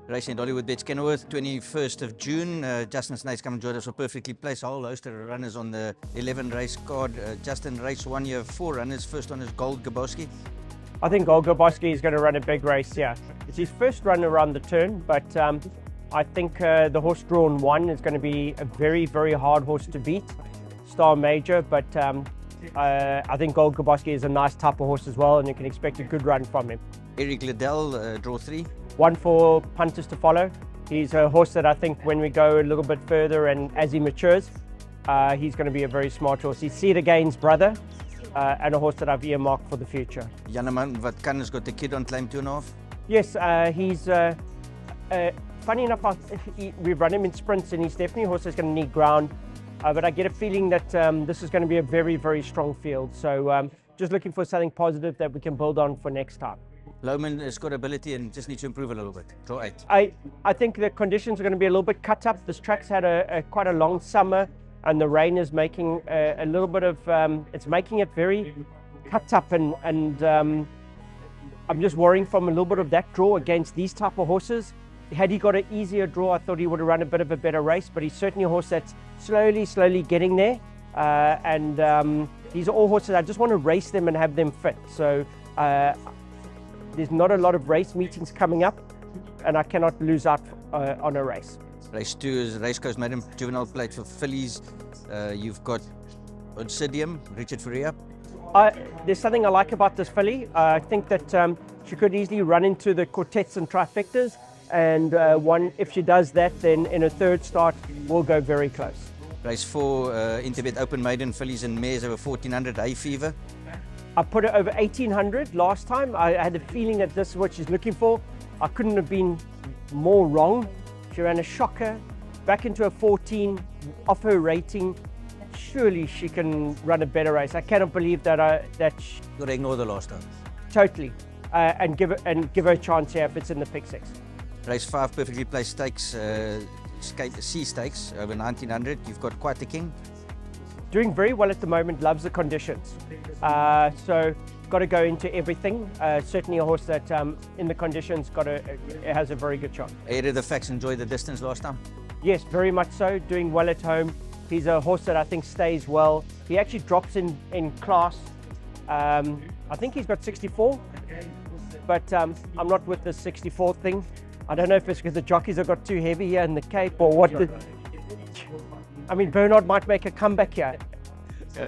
Racing at Hollywood Bets Kenilworth, 21st of June. Justin Snaith come and join us for perfectly placed. A whole host of runners on the 11 race card. Justin, race 1 year, 4 runners. First one is Gold Gaboski. I think Gold Gaboski is going to run a big race here. It's his first run around the turn, but I think the horse drawn 1 is going to be a very, very hard horse to beat. Star Major, but I think Gold Gaboski is a nice type of horse as well, and you can expect a good run from him. Eric Liddell, draw 3. One for punters to follow. He's a horse that I think when we go a little bit further and as he matures, he's going to be a very smart horse. He's Cedar Gaines' brother and a horse that I've earmarked for the future. Janneman, wat kan, has got the kid on claim 2.5. Yes, he's funny enough, we've run him in sprints and he's definitely a horse that's going to need ground. But I get a feeling that this is going to be a very, very strong field. So just looking for something positive that we can build on for next time. Lohman has got ability and just needs to improve a little bit. Draw 8. I think the conditions are going to be a little bit cut up. This track's had quite a long summer, and the rain is making a little bit of it's making it very cut up, and I'm just worrying from a little bit of that draw against these type of horses. Had he got an easier draw, I thought he would have run a bit of a better race, but he's certainly a horse that's slowly getting there, and these are all horses I just want to race them and have them fit. So there's not a lot of race meetings coming up, and I cannot lose out on a race. Race 2 is Race Coast Maiden Juvenile Plate for fillies. You've got Obsidian, Richard Faria. There's something I like about this filly. I think that she could easily run into the quartets and trifectas, and if she does that, then in a third start, we'll go very close. Race 4, Interbet Open Maiden fillies and mares over 1400, Hay Fever. I put it over 1800 last time. I had a feeling that this is what she's looking for. I couldn't have been more wrong. She ran a shocker, back into a 14, off her rating. Surely she can run a better race. I cannot believe that she... Got to ignore the last time. Totally, and give her a chance here if it's in the pick 6. Race 5, perfectly placed stakes, C stakes over 1900. You've got Quite the King. Doing very well at the moment, loves the conditions. So got to go into everything. Certainly a horse that in the conditions has a very good shot. Ahead of the facts, enjoy the distance last time? Yes, very much so, doing well at home. He's a horse that I think stays well. He actually drops in class. I think he's got 64, but I'm not with the 64 thing. I don't know if it's because the jockeys have got too heavy here in the Cape or what. I mean, Bernard might make a comeback here.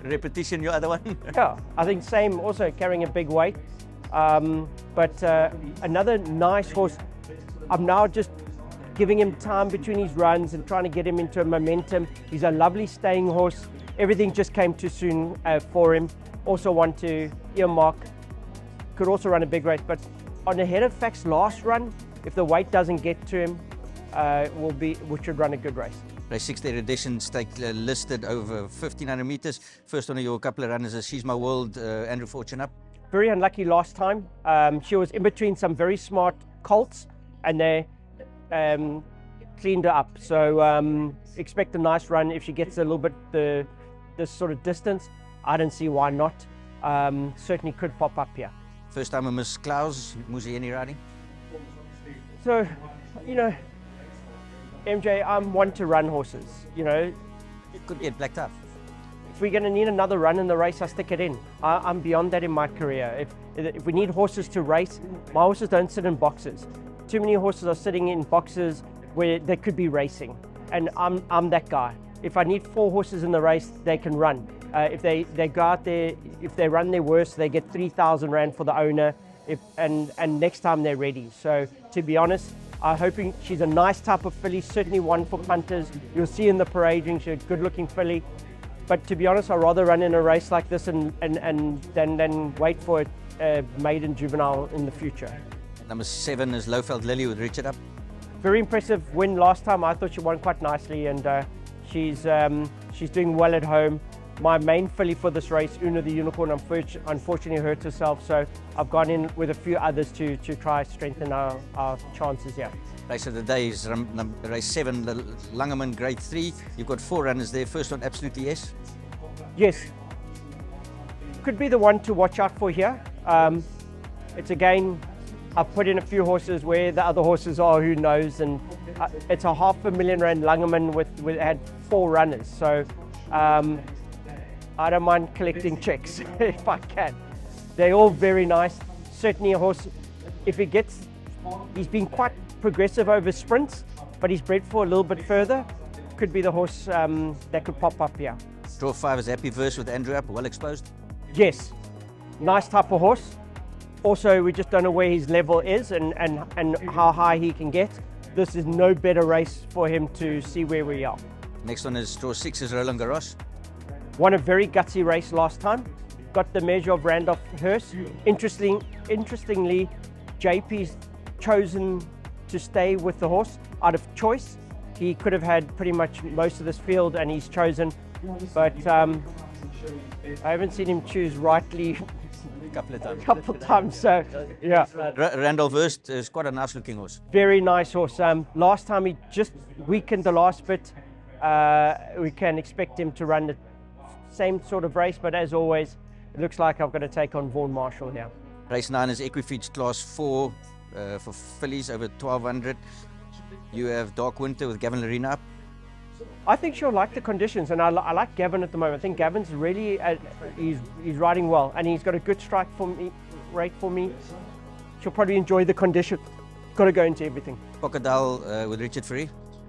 Repetition, your other one? Yeah, I think same, also carrying a big weight. But another nice horse. I'm now just giving him time between his runs and trying to get him into a momentum. He's a lovely staying horse. Everything just came too soon for him. Also want to earmark. Could also run a big race, but on Ahead of Facts last run, if the weight doesn't get to him, we should run a good race. Race 6, their edition stake listed over 1500 meters. First one of your couple of runners is She's My World, Andrew Fortune up. Very unlucky last time. She was in between some very smart colts, and they cleaned her up. So expect a nice run if she gets a little bit this sort of distance. I don't see why not. Certainly could pop up here. First time a Miss Klaus, Muzieni riding. So, you know, MJ, I'm one to run horses, you know. It could get blacked up. If we're going to need another run in the race, I stick it in. I'm beyond that in my career. If we need horses to race, my horses don't sit in boxes. Too many horses are sitting in boxes where they could be racing, and I'm that guy. If I need 4 horses in the race, they can run. If they go out there, if they run their worst, they get 3,000 Rand for the owner, and next time they're ready. So to be honest, I'm hoping she's a nice type of filly, certainly one for punters. You'll see in the parading, she's a good-looking filly. But to be honest, I'd rather run in a race like this and than wait for a maiden juvenile in the future. Number 7 is Lowveld Lily with Richard up. Very impressive win last time. I thought she won quite nicely, and she's doing well at home. My main filly for this race, Una the Unicorn, unfortunately hurt herself, so I've gone in with a few others to try strengthen our chances here. Race of the day is race 7, the Langeman Grade 3. You've got 4 runners there. First one, absolutely yes. Yes. Could be the one to watch out for here. It's again I've put in a few horses. Where the other horses are, who knows? And it's a R500,000 Langerman with had 4 runners. So I don't mind collecting checks if I can. They're all very nice. Certainly a horse, if he gets, he's been quite progressive over sprints, but he's bred for a little bit further. Could be the horse that could pop up here. Draw 5 is Happy Verse with Andrew up, well exposed. Yes, nice type of horse. Also, we just don't know where his level is and how high he can get. This is no better race for him to see where we are. Next one is draw 6 is Roland Garros. Won a very gutsy race last time. Got the measure of Randolph Hearst. Interestingly, JP's chosen to stay with the horse out of choice. He could have had pretty much most of this field and he's chosen, but I haven't seen him choose rightly a couple of times. So yeah. Randolph Hearst is quite a nice looking horse. Very nice horse. Last time he just weakened the last bit. We can expect him to run the same sort of race, but as always, it looks like I've got to take on Vaughan Marshall here. Race 9 is Equifeed Class 4 for fillies over 1200. You have Dark Winter with Gavin Larina up. I think she'll like the conditions, and I like Gavin at the moment. I think Gavin's really, he's riding well, and he's got a good strike rate for me. She'll probably enjoy the condition. Got to go into everything. Crocodile with Richard Free.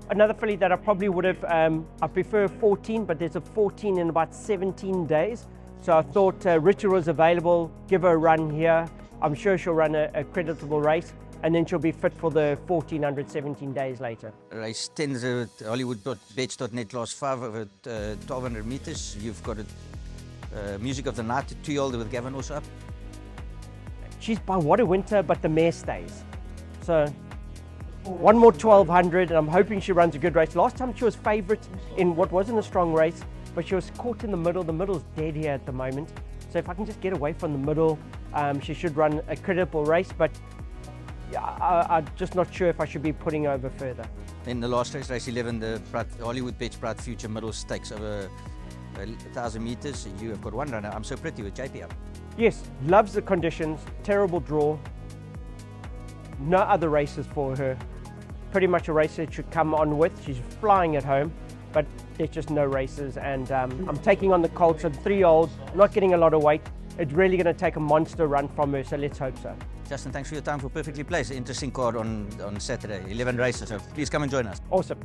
Another filly that I probably would have, I prefer 14, but there's a 14 in about 17 days. So I thought Richard was available, give her a run here. I'm sure she'll run a creditable race, and then she'll be fit for the 1400 17 days later. Race 10 is at Hollywoodbets.net Class 5 over 1200 meters. You've got Music of the Night, 2-year-old with Gavin also up. She's by Water Winter, but the mare stays. So one more 1200, and I'm hoping she runs a good race. Last time she was favourite in what wasn't a strong race, but she was caught in the middle. The middle's dead here at the moment. So if I can just get away from the middle, she should run a creditable race, but I'm just not sure if I should be putting over further. Then the last race, race 11, the Hollywood Bets Bright Future Middle Stakes over 1,000 meters. You have got one runner. I'm so pretty with JP up. Yes, loves the conditions, terrible draw. No other races for her. Pretty much a race that should come on with. She's flying at home, but there's just no races. And I'm taking on the Colts, a 3-year-old, not getting a lot of weight. It's really going to take a monster run from her, so let's hope so. Justin, thanks for your time for Perfectly Placed. Interesting card on Saturday, 11 races, so please come and join us. Awesome.